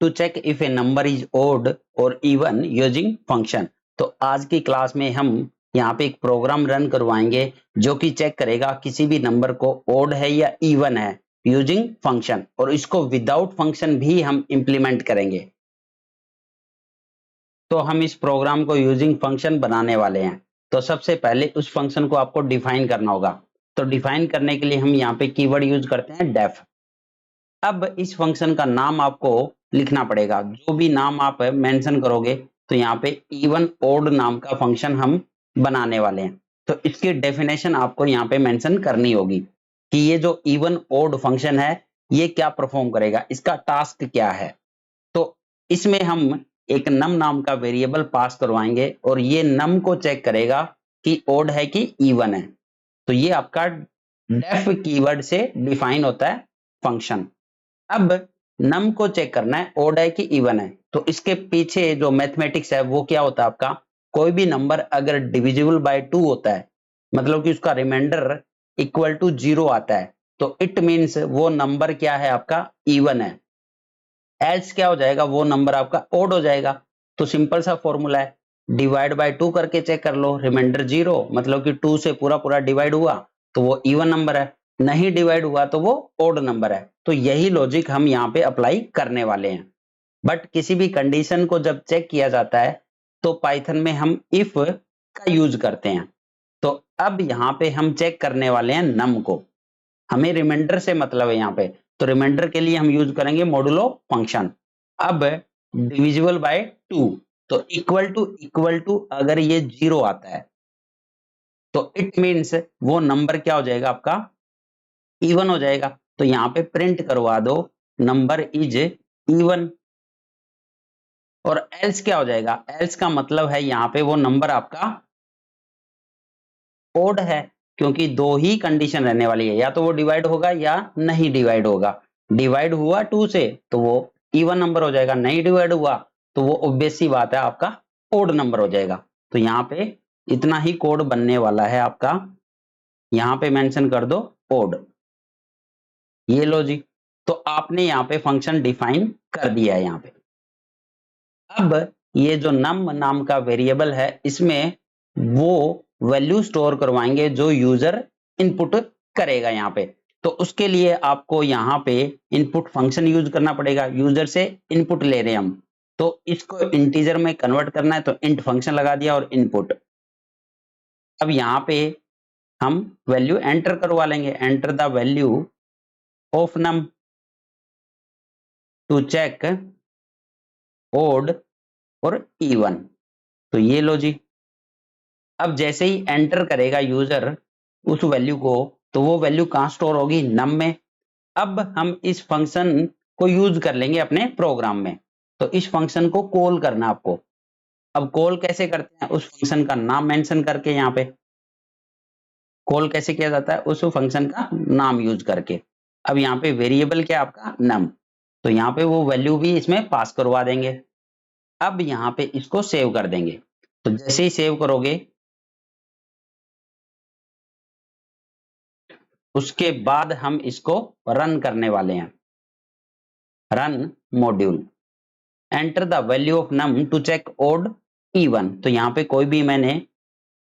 to check if a number is odd or even using function। तो आज की class में हम यहाँ पे एक प्रोग्राम रन करवाएंगे जो कि चेक करेगा किसी भी नंबर को ओड है या इवन है यूजिंग फंक्शन, और इसको विदाउट फंक्शन भी हम इंप्लीमेंट करेंगे। तो हम इस प्रोग्राम को यूजिंग फंक्शन बनाने वाले हैं। तो सबसे पहले उस फंक्शन को आपको डिफाइन करना होगा। तो डिफाइन करने के लिए हम यहाँ पे कीवर्ड यूज करते हैं डेफ। अब इस फंक्शन का नाम आपको लिखना पड़ेगा। जो भी नाम आप मेंशन करोगे तो यहाँ पे इवन ओड नाम का फंक्शन हम बनाने वाले हैं। तो इसकी डेफिनेशन आपको यहाँ पे मेंशन करनी होगी कि ये जो इवन ओड फंक्शन है ये क्या परफॉर्म करेगा, इसका टास्क क्या है। तो इसमें हम एक नम नाम का वेरिएबल पास करवाएंगे और ये नम को चेक करेगा कि ओड है कि इवन है। तो ये आपका डेफ कीवर्ड से डिफाइन होता है फंक्शन। अब नम को चेक करना है ओड है कि इवन है। तो इसके पीछे जो मैथमेटिक्स है वो क्या होता है आपका, कोई भी नंबर अगर डिविजिबल बाय 2 होता है, मतलब कि उसका रिमाइंडर इक्वल टू 0 आता है, तो इट मीन्स वो नंबर क्या है आपका, इवन है। एल्स क्या हो जाएगा, वो नंबर आपका ओड हो जाएगा। तो सिंपल सा फॉर्मूला है, डिवाइड बाय 2 करके चेक कर लो, रिमाइंडर 0 मतलब कि 2 से पूरा पूरा डिवाइड हुआ तो वो इवन नंबर है, नहीं डिवाइड हुआ तो वो ओड नंबर है। तो यही लॉजिक हम यहाँ पे अप्लाई करने वाले हैं। बट किसी भी कंडीशन को जब चेक किया जाता है तो पाइथन में हम इफ का यूज करते हैं। तो अब यहाँ पे हम चेक करने वाले हैं नम को, हमें रिमाइंडर से मतलब है यहाँ पे। तो रिमाइंडर के लिए हम यूज करेंगे मॉडुलो फंक्शन। अब डिविजिबल बाय 2, तो इक्वल टू अगर ये 0 आता है तो इट मीन्स वो नंबर क्या हो जाएगा आपका, इवन हो जाएगा। तो यहाँ पे प्रिंट करवा दो नंबर इज इवन। और एल्स क्या हो जाएगा, एल्स का मतलब है यहाँ पे वो नंबर आपका ओड है, क्योंकि दो ही कंडीशन रहने वाली है, या तो वो डिवाइड होगा या नहीं डिवाइड होगा। डिवाइड हुआ 2 से तो वो इवन नंबर हो जाएगा, नहीं डिवाइड हुआ तो वो ऑब्वियस सी बात है आपका ओड नंबर हो जाएगा। तो यहाँ पे इतना ही कोड बनने वाला है आपका, यहाँ पे मेंशन कर दो ओड। ये लो जी, तो आपने यहाँ पे फंक्शन डिफाइन कर दिया है यहाँ पे। अब ये जो नम नाम का वेरिएबल है इसमें वो वैल्यू स्टोर करवाएंगे जो यूजर इनपुट करेगा यहाँ पे। तो उसके लिए आपको यहाँ पे इनपुट फंक्शन यूज करना पड़ेगा। यूजर से इनपुट ले रहे हैं हम, तो इसको इंटीजर में कन्वर्ट करना है, तो इंट फंक्शन लगा दिया और इनपुट। अब यहाँ पे हम वैल्यू एंटर करवा लेंगे, enter the value of num to check odd और इवन। तो ये लो जी, अब जैसे ही एंटर करेगा यूजर उस वैल्यू को, तो वो वैल्यू कहां स्टोर होगी, नम में। अब हम इस फंक्शन को यूज कर लेंगे अपने प्रोग्राम में। तो इस फंक्शन को कॉल करना आपको। अब कॉल कैसे करते हैं, उस फंक्शन का नाम मेंशन करके। यहाँ पे कॉल कैसे किया जाता है, उस फंक्शन का नाम यूज करके। अब यहाँ पे वेरिएबल क्या आपका नम, तो यहाँ पे वो वैल्यू भी इसमें पास करवा देंगे। अब यहाँ पे इसको सेव कर देंगे। तो जैसे ही सेव करोगे उसके बाद हम इसको रन करने वाले हैं। Run module, enter the value of num to check odd even. तो यहाँ पे कोई भी मैंने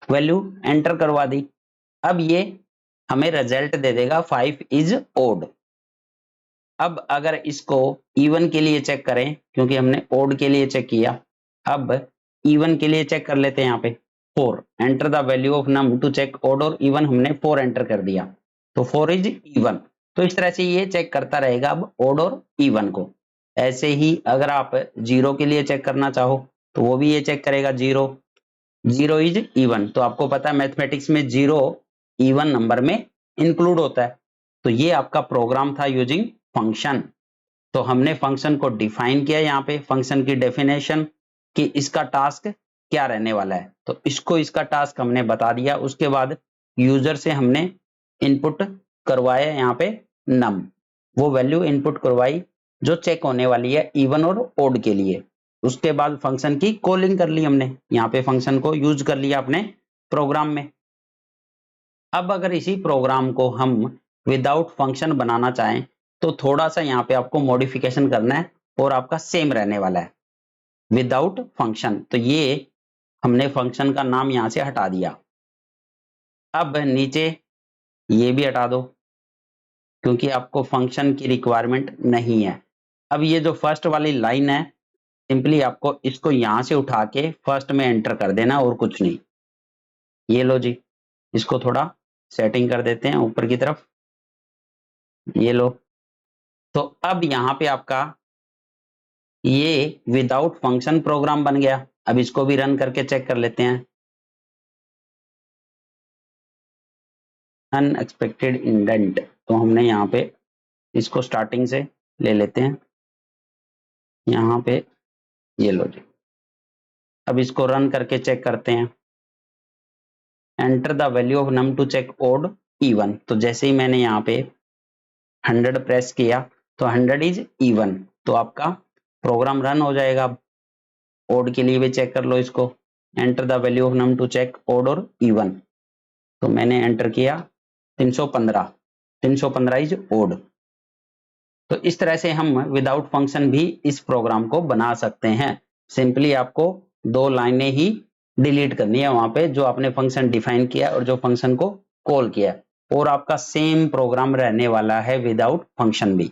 वैल्यू एंटर करवा दी। अब ये हमें रिजल्ट दे देगा 5 इज ओड। अब अगर इसको इवन के लिए चेक करें, क्योंकि हमने ओड के लिए चेक किया, अब इवन के लिए चेक कर लेते हैं। यहाँ पे 4, enter the value of num to check odd और इवन, हमने 4 एंटर कर दिया तो 4 इज इवन। तो इस तरह से ये चेक करता रहेगा अब ओड और इवन को। ऐसे ही अगर आप 0 के लिए चेक करना चाहो तो वो भी ये चेक करेगा 0, 0 इज इवन। तो आपको पता है मैथमेटिक्स में 0 इवन नंबर में इंक्लूड होता है। तो ये आपका प्रोग्राम था यूजिंग फंक्शन। तो हमने फंक्शन को डिफाइन किया यहाँ पे, फंक्शन की डेफिनेशन कि इसका टास्क क्या रहने वाला है। तो इसका टास्क हमने बता दिया। उसके बाद यूजर से हमने इनपुट करवाया यहाँ पे नम, वो वैल्यू इनपुट करवाई जो चेक होने वाली है इवन और ओड के लिए। उसके बाद फंक्शन की कॉलिंग कर ली हमने, यहाँ पे फंक्शन को यूज कर लिया अपने प्रोग्राम में। अब अगर इसी प्रोग्राम को हम विदाउट फंक्शन बनाना चाहें तो थोड़ा सा यहाँ पे आपको मॉडिफिकेशन करना है। और आपका सेम रहने वाला है विदाउट फंक्शन। तो ये हमने फंक्शन का नाम यहां से हटा दिया। अब नीचे ये भी हटा दो क्योंकि आपको फंक्शन की रिक्वायरमेंट नहीं है। अब ये जो फर्स्ट वाली लाइन है सिंपली आपको इसको यहां से उठा के फर्स्ट में एंटर कर देना और कुछ नहीं। ये लो जी, इसको थोड़ा सेटिंग कर देते हैं ऊपर की तरफ, ये लो। तो अब यहां पे आपका ये विदाउट फंक्शन प्रोग्राम बन गया। अब इसको भी रन करके चेक कर लेते हैं। अनएक्सपेक्टेड इंडेंट, तो हमने यहाँ पे इसको स्टार्टिंग से ले लेते हैं, यहाँ पे ये लो जी। अब इसको रन करके चेक करते हैं। Enter the value of num to check odd even. तो जैसे ही मैंने यहाँ पे 100 प्रेस किया तो 100 इज इवन, तो आपका प्रोग्राम रन हो जाएगा। ओड के लिए भी चेक कर लो इसको। Enter the value of num to check odd और इवन, तो मैंने एंटर किया 315, 315 इज ओड। तो इस तरह से हम विदाउट फंक्शन भी इस प्रोग्राम को बना सकते हैं। सिंपली आपको 2 लाइनें ही डिलीट करनी है वहां पे जो आपने फंक्शन डिफाइन किया और जो फंक्शन को कॉल किया, और आपका सेम प्रोग्राम रहने वाला है विदाउट फंक्शन भी।